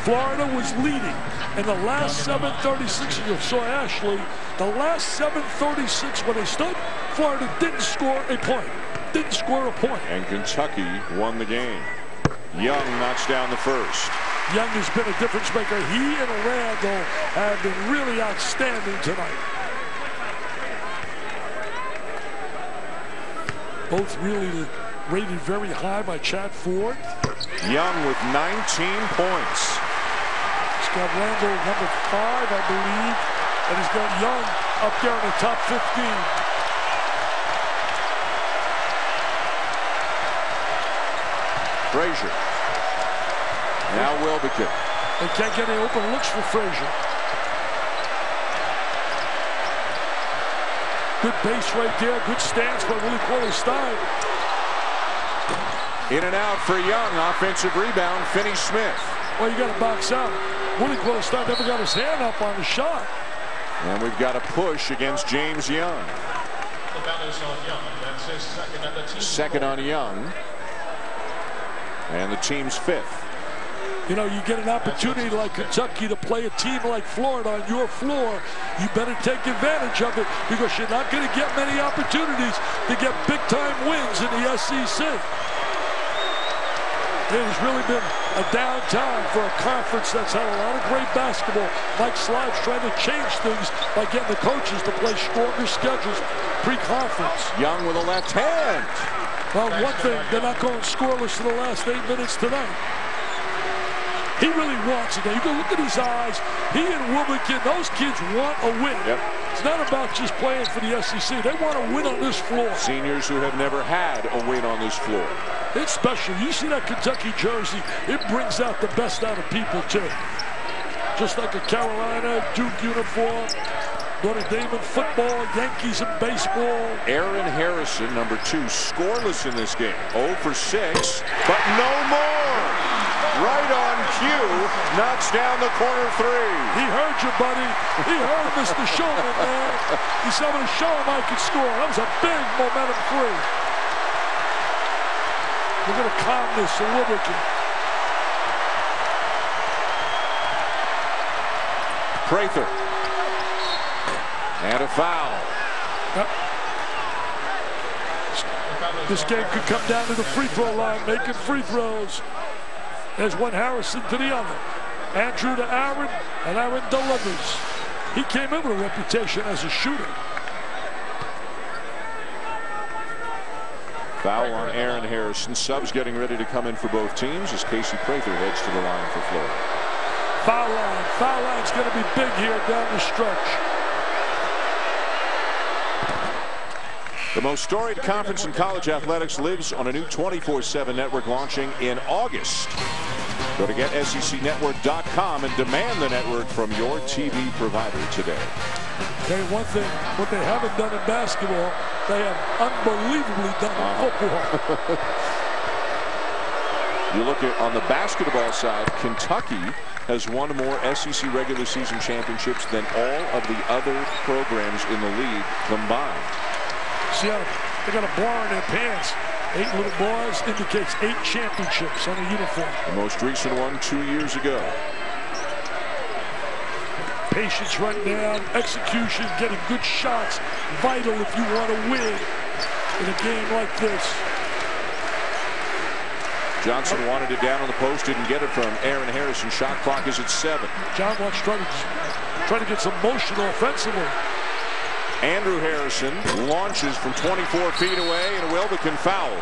Florida was leading in the last 7:36. You saw Ashley. The last 7:36 when they stood, Florida didn't score a point. Didn't score a point. And Kentucky won the game. Young knocks down the first. Young has been a difference maker. He and Randall have been really outstanding tonight. Both really rated very high by Chad Ford. Young with 19 points. He's got Randall number 5, I believe, and he's got Young up there in the top 15. Frazier. Now Wilbekin. They can't get any open looks for Frazier. Good base right there. Good stance by Willie Cauley-Stein. In and out for Young. Offensive rebound. Finney-Smith. Well, you got to box out. Willie Cauley-Stein never got his hand up on the shot. And we've got a push against James Young. Second on Young. And the team's 5th. You know, you get an opportunity like Kentucky to play a team like Florida on your floor, you better take advantage of it because you're not going to get many opportunities to get big-time wins in the SEC. It has really been a down time for a conference that's had a lot of great basketball. Mike Slide's trying to change things by getting the coaches to play stronger schedules pre-conference. Young with a left hand. Well, one thing, they're not going scoreless in the last 8 minutes tonight. He really wants it. You can look at his eyes. He and Wilbekin, those kids want a win. Yep. It's not about just playing for the SEC. They want to win on this floor. Seniors who have never had a win on this floor. It's special. You see that Kentucky jersey, it brings out the best out of people, too. just like a Carolina, Duke uniform. Notre Dame in football, Yankees in baseball. Aaron Harrison, number 2, scoreless in this game. 0 for 6, but no more. Right on cue, knocks down the corner 3. He heard you, buddy. He heard Mr. Shulman, man. He said, I'm going to show him I can score. That was a big momentum 3. We're going to calm this a little bit. Prather. And a foul. This game could come down to the free throw line, making free throws. There's one Harrison to the other. Andrew to Aaron, and Aaron delivers. He came in with a reputation as a shooter. Foul on Aaron Harrison. Subs getting ready to come in for both teams as Casey Prather heads to the line for Florida. Foul line. Foul line's going to be big here down the stretch. The most storied conference in college athletics lives on a new 24/7 network launching in August. Go to GetSECNetwork.com and demand the network from your TV provider today. Tell you one thing, what they haven't done in basketball, they have unbelievably done in football. You look at on the basketball side, Kentucky has won more SEC regular season championships than all of the other programs in the league combined. See how they got a bar in their pants. 8 little bars indicates 8 championships on the uniform. The most recent one 2 years ago. Patience right down, execution, getting good shots, vital if you want to win in a game like this. Johnson wanted it down on the post, didn't get it from Aaron Harrison. Shot clock is at 7. John wants try to get some motion offensively. Andrew Harrison launches from 24 feet away, and Wilbekin fouled.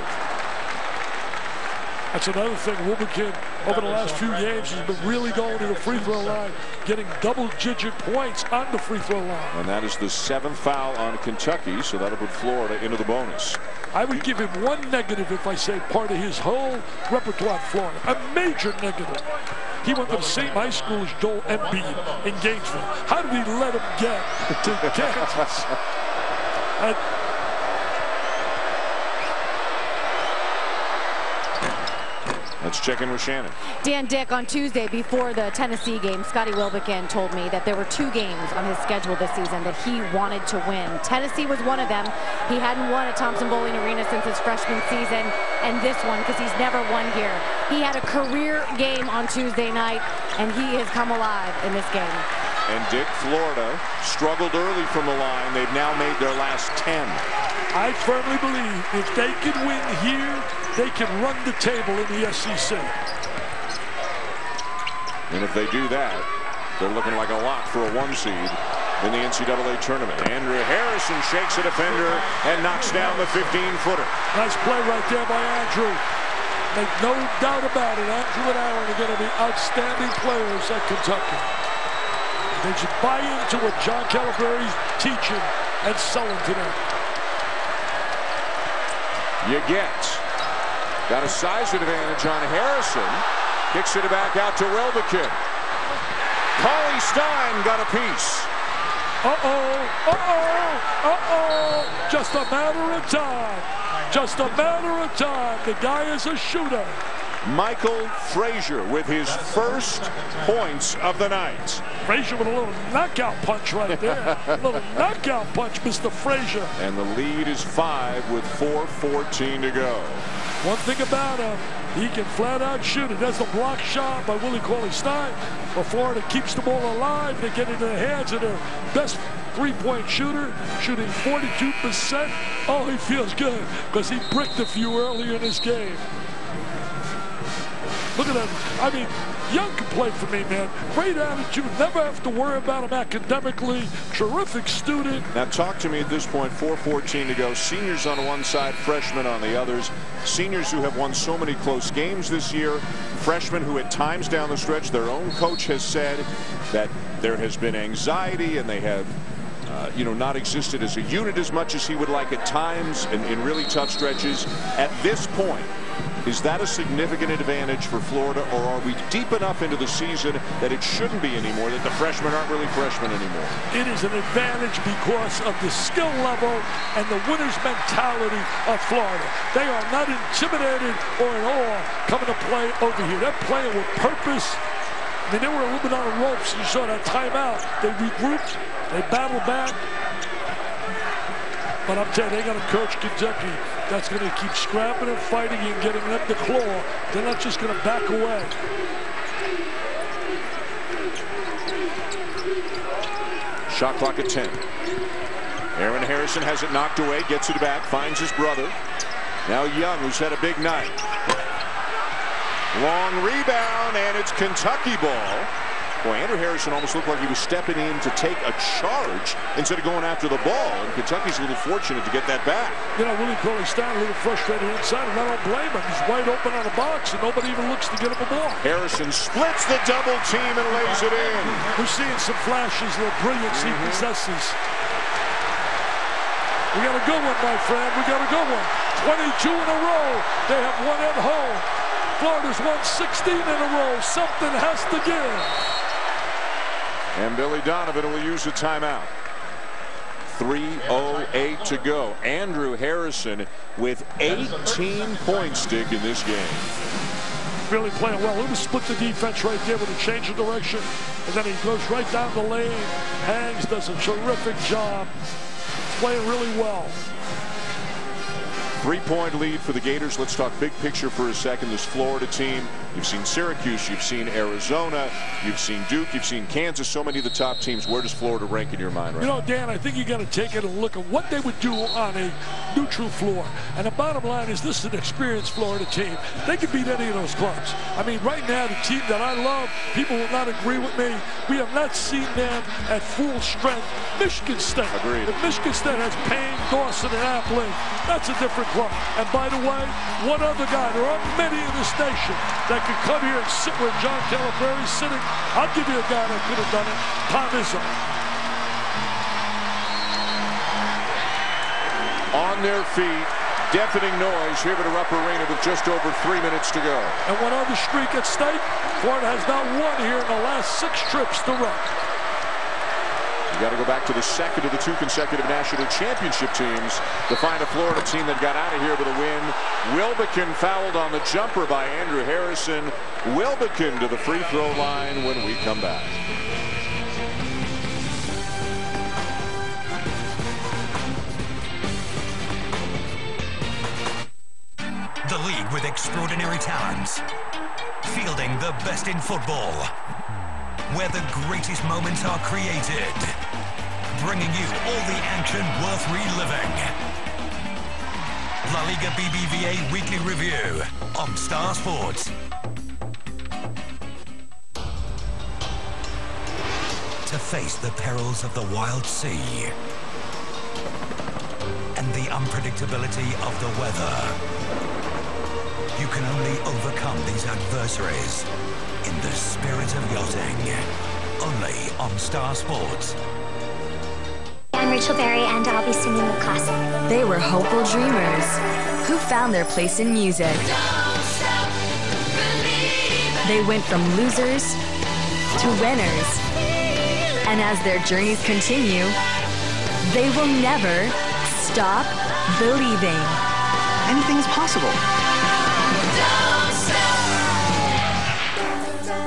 That's another thing. Wilbekin, over the last few games, has been really going to the free throw line, getting double-digit points on the free throw line. And that is the 7th foul on Kentucky, so that'll put Florida into the bonus. I would give him one negative if I say part of his whole repertoire in Florida. A major negative. He went to the same high school as Joel Embiid in Gainesville. How did he let him get to Kansas? Let's check in with Shannon. Dan Dick, on Tuesday before the Tennessee game, Scotty Wilbekin told me that there were 2 games on his schedule this season that he wanted to win. Tennessee was one of them. He hadn't won at Thompson-Boling Arena since his freshman season, and this one because he's never won here. He had a career game on Tuesday night, and he has come alive in this game. And Dick, Florida struggled early from the line. They've now made their last 10. I firmly believe if they can win here, they can run the table in the SEC. And if they do that, they're looking like a lock for a 1 seed in the NCAA tournament. Andrew Harrison shakes a defender and knocks down the 15-footer. Nice play right there by Andrew. Make no doubt about it, Andrew and Aaron are going to be outstanding players at Kentucky. They should buy into what John Calabrese is teaching and selling to them. You get. Got a size advantage on Harrison. Kicks it back out to Wilbekin. Cauley Stein got a piece. Just a matter of time. Just a matter of time. The guy is a shooter. Michael Frazier with his first points of the night. Frazier with a little knockout punch right there. A little knockout punch, Mr. Frazier. And the lead is 5 with 4:14 to go. One thing about him, he can flat out shoot it. That's a block shot by Willie Cauley-Stein. But Florida keeps the ball alive. They get into the hands of their best three-point shooter, shooting 42%. Oh, he feels good because he bricked a few earlier in this game. Look at that. I mean, Young can play for me, man. Great attitude. Never have to worry about him academically. Terrific student. Now talk to me at this point. 4:14 to go. Seniors on one side, freshmen on the others. Seniors who have won so many close games this year. Freshmen who at times down the stretch, their own coach has said that there has been anxiety and they have not existed as a unit as much as he would like at times in really tough stretches. At this point, Is that a significant advantage for Florida, or are we deep enough into the season that it shouldn't be anymore, that the freshmen aren't really freshmen anymore? It is an advantage because of the skill level and the winner's mentality of Florida. They are not intimidated or at all coming to play over here. They're playing with purpose. I mean, they were a little bit on the ropes. You saw that timeout. They regrouped. They battled back. But I'm telling you, they got to coach Kentucky that's going to keep scrapping and fighting and getting them to claw. They're not just going to back away. Shot clock at 10. Aaron Harrison has it knocked away, gets it back, finds his brother. Now Young, who's had a big night. Long rebound, and it's Kentucky ball. Boy, Andrew Harrison almost looked like he was stepping in to take a charge instead of going after the ball. And Kentucky's a little fortunate to get that back. You know, Willie Cauley-Stein a little frustrated inside, and I don't blame him. He's wide open on the box, and nobody even looks to get him a ball. Harrison splits the double team and lays it in. We're seeing some flashes of the brilliance he possesses. We got a good one, my friend. We got a good one. 22 in a row. They have won at home. Florida's won 16 in a row. Something has to give. And Billy Donovan will use a timeout. 3:08 to go. Andrew Harrison with 18 points, Dick, in this game. Really playing well. He was split the defense right there with a change of direction. And then he goes right down the lane. Hangs does a terrific job. Playing really well. 3-point lead for the Gators. Let's talk big picture for a second. This Florida team, you've seen Syracuse, you've seen Arizona, you've seen Duke, you've seen Kansas, so many of the top teams. Where does Florida rank in your mind right now? You know, Dan, I think you got to take it and look at what they would do on a neutral floor. And the bottom line is this is an experienced Florida team. They could beat any of those clubs. I mean, right now, the team that I love, people will not agree with me. We have not seen them at full strength. Michigan State. Agreed. If Michigan State has Payne, Dawson, and Appling, that's a different club. And by the way, one other guy, there aren't many in this nation that could come here and sit where John Calipari's sitting. I'll give you a guy that could have done it. Tom Izzo. On their feet, deafening noise here at Rupp Arena with just over 3 minutes to go. And one other streak at stake. Florida has not won here in the last 6 trips to Rupp. You got to go back to the second of the 2 consecutive national championship teams to find a Florida team that got out of here with a win. Wilbekin fouled on the jumper by Andrew Harrison. Wilbekin to the free throw line when we come back. The league with extraordinary talents. Fielding the best in football. Where the greatest moments are created. Bringing you all the action worth reliving. La Liga BBVA Weekly Review on Star Sports. To face the perils of the wild sea. And the unpredictability of the weather. You can only overcome these adversaries in the spirit of yachting. Only on Star Sports. I'm Rachel Berry, and I'll be singing the classic. They were hopeful dreamers who found their place in music. They went from losers to winners. And as their journeys continue, they will never stop believing. Anything's possible.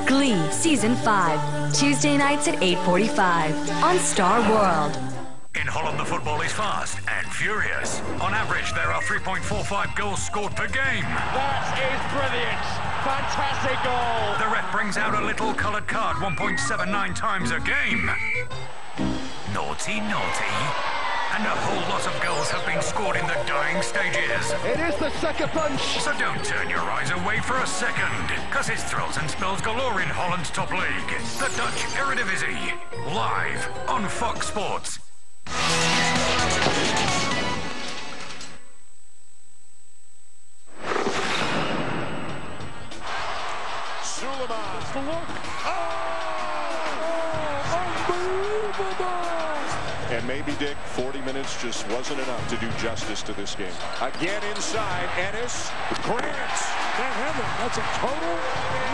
Glee Season 5, Tuesday nights at 8:45 on Star World. In Holland, the football is fast and furious. On average, there are 3.45 goals scored per game. That is brilliant. Fantastic goal. The ref brings out a little coloured card 1.79 times a game. Naughty, naughty. And a whole lot of goals have been scored in the dying stages. It is the sucker punch. So don't turn your eyes away for a second, because it's thrills and spills galore in Holland's top league. The Dutch Eredivisie. Live on Fox Sports. Suleiman. The look. Oh, unbelievable. And maybe Dick, 40 minutes just wasn't enough to do justice to this game. Again inside, Ennis. Grant. Can't handle it. That's a total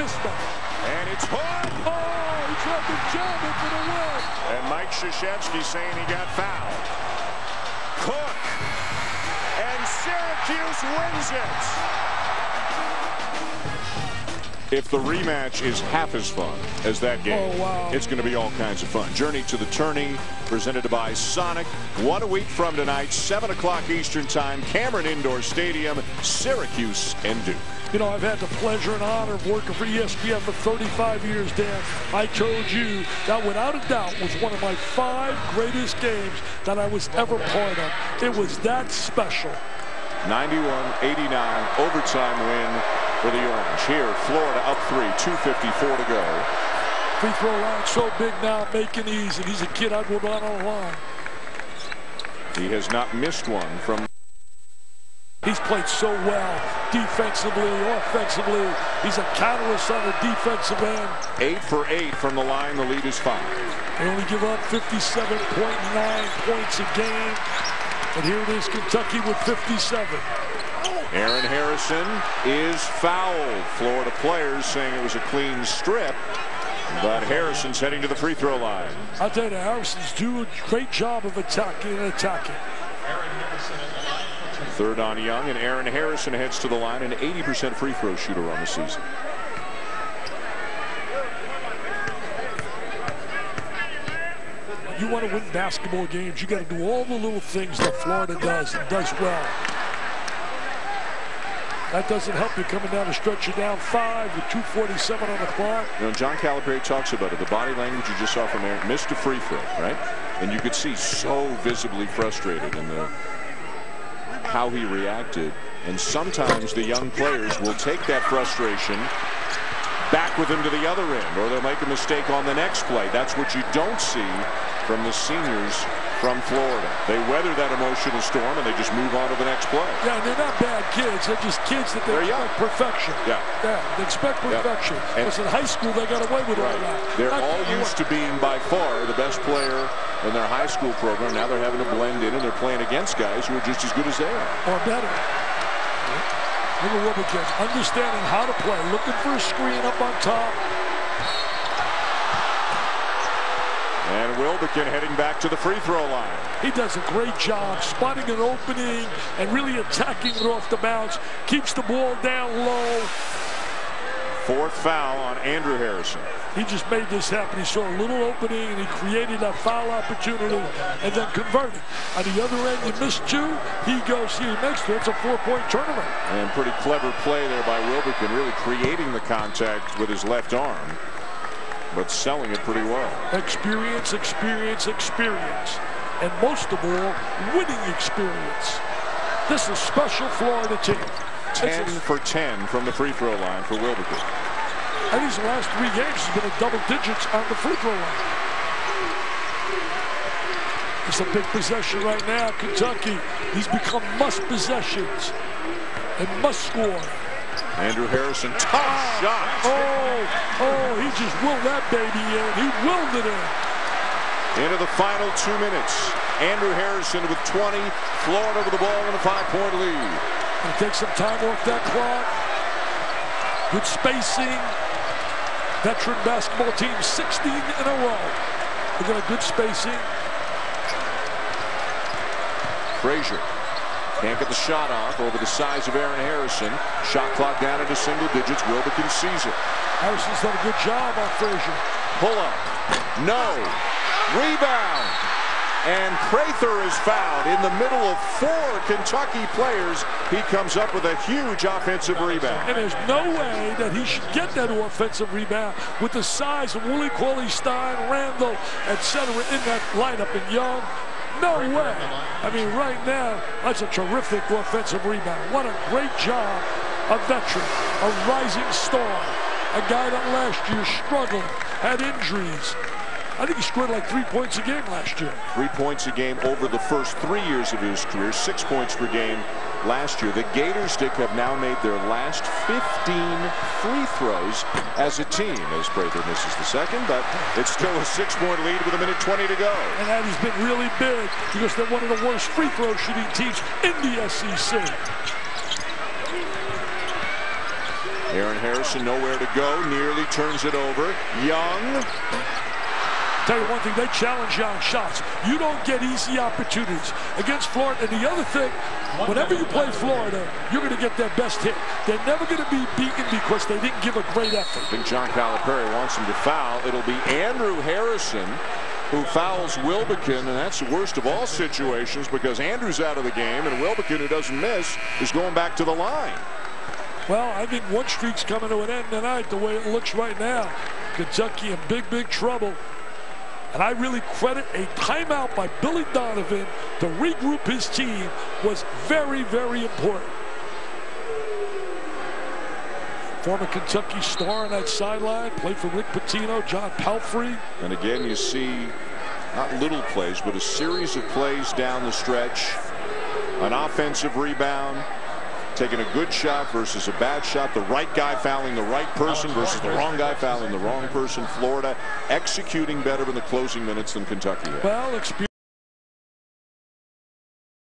mismatch. And it's Hood. Oh, he tried to jam it for the win. And Mike Krzyzewski saying he got fouled. Cook. And Syracuse wins it. If the rematch is half as fun as that game, it's going to be all kinds of fun. Journey to the Tourney, presented by Sonic. 1 week from tonight, 7 o'clock Eastern Time, Cameron Indoor Stadium, Syracuse and Duke. You know, I've had the pleasure and honor of working for ESPN for 35 years, Dan. I told you that without a doubt was one of my 5 greatest games that I was ever part of. It was that special. 91-89 overtime win for the Orange. Here, Florida up 3, 2:54 to go. Free throw line so big now, making easy. He's a kid I'd go down on the line. He has not missed one from. He's played so well defensively, offensively. He's a catalyst on the defensive end. 8 for 8 from the line. The lead is 5. They only give up 57.9 points a game. And here it is, Kentucky with 57. Aaron Harrison is fouled. Florida players saying it was a clean strip, but Harrison's heading to the free throw line. I'll tell you, Harrison's doing a great job of attacking. Third on Young, and Aaron Harrison heads to the line, an 80% free throw shooter on the season. You want to win basketball games, you got to do all the little things that Florida does and does well. That doesn't help you coming down the stretch. You're down 5 with 2:47 on the clock. You know, John Calipari talks about it. The body language you just saw from Aaron, missed a free throw, right? And you could see so visibly frustrated in how he reacted. And sometimes the young players will take that frustration back with him to the other end, or they'll make a mistake on the next play. That's what you don't see from the seniors from Florida. They weather that emotional storm and they just move on to the next play. Yeah, and they're not bad kids. They're just kids that they expect perfection. Yeah, they expect perfection. And because in high school they got away with all that. They're all used to being by far the best player in their high school program. Now they're having to blend in and they're playing against guys who are just as good as they are. Or better. Look at Wilbekin, understanding how to play, looking for a screen up on top. And Wilbekin heading back to the free throw line. He does a great job spotting an opening and really attacking it off the bounce. Keeps the ball down low. 4th foul on Andrew Harrison. He just made this happen. He saw a little opening and he created that foul opportunity and then converted. On the other end, you missed 2. He goes here next to it. It's a 4-point tournament. And pretty clever play there by Wilbekin, really creating the contact with his left arm, but selling it pretty well. Experience, experience, experience. And most of all, winning experience. This is a special Florida team. 10 for 10 from the free throw line for Wilbekin. And these last 3 games has been in double digits on the free throw line. It's a big possession right now. Kentucky, these become must possessions and must score. Andrew Harrison, tough shot. Oh, he just willed that baby in. He willed it in. Into the final 2 minutes. Andrew Harrison with 20. Florida with the ball in a 5-point lead. Gonna take some time off that clock. Good spacing. Veteran basketball team, 16 in a row. They got a good spacing. Frazier can't get the shot off over the size of Aaron Harrison. Shot clock down into single digits. Wilbekin sees it. Harrison's done a good job on Frazier. Pull up. No. Rebound. And Prather is fouled in the middle of 4 Kentucky players. He comes up with a huge offensive rebound. And there's no way that he should get that offensive rebound with the size of Willie Cauley-Stein, Randall, etc. in that lineup. And Young, no way. I mean, right now, that's a terrific offensive rebound. What a great job. A veteran, a rising star, a guy that last year struggled, had injuries. I think he scored like 3 points a game last year. 3 points a game over the first 3 years of his career, 6 points per game last year. The Gators have now made their last 15 free throws as a team, as Prather misses the second, but it's still a 6-point lead with 1:20 to go. And that has been really big because they're one of the worst free throw shooting teams in the SEC. Aaron Harrison nowhere to go, nearly turns it over. Young. Tell you one thing, they challenge Young shots. You don't get easy opportunities against Florida. And the other thing, whenever you play Florida, you're going to get their best hit. They're never going to be beaten because they didn't give a great effort. I think John Calipari wants him to foul. It'll be Andrew Harrison who fouls Wilbekin, and that's the worst of all situations because Andrew's out of the game, and Wilbekin, who doesn't miss, is going back to the line. Well, I think one streak's coming to an end tonight the way it looks right now. Kentucky in big, big trouble. And I really credit a timeout by Billy Donovan to regroup his team was very, very important. Former Kentucky star on that sideline, played for Rick Pitino, John Palfrey. And again, you see not little plays, but a series of plays down the stretch. An offensive rebound, taking a good shot versus a bad shot. The right guy fouling the right person versus the wrong guy fouling the wrong person. Florida executing better in the closing minutes than Kentucky. Well, experience.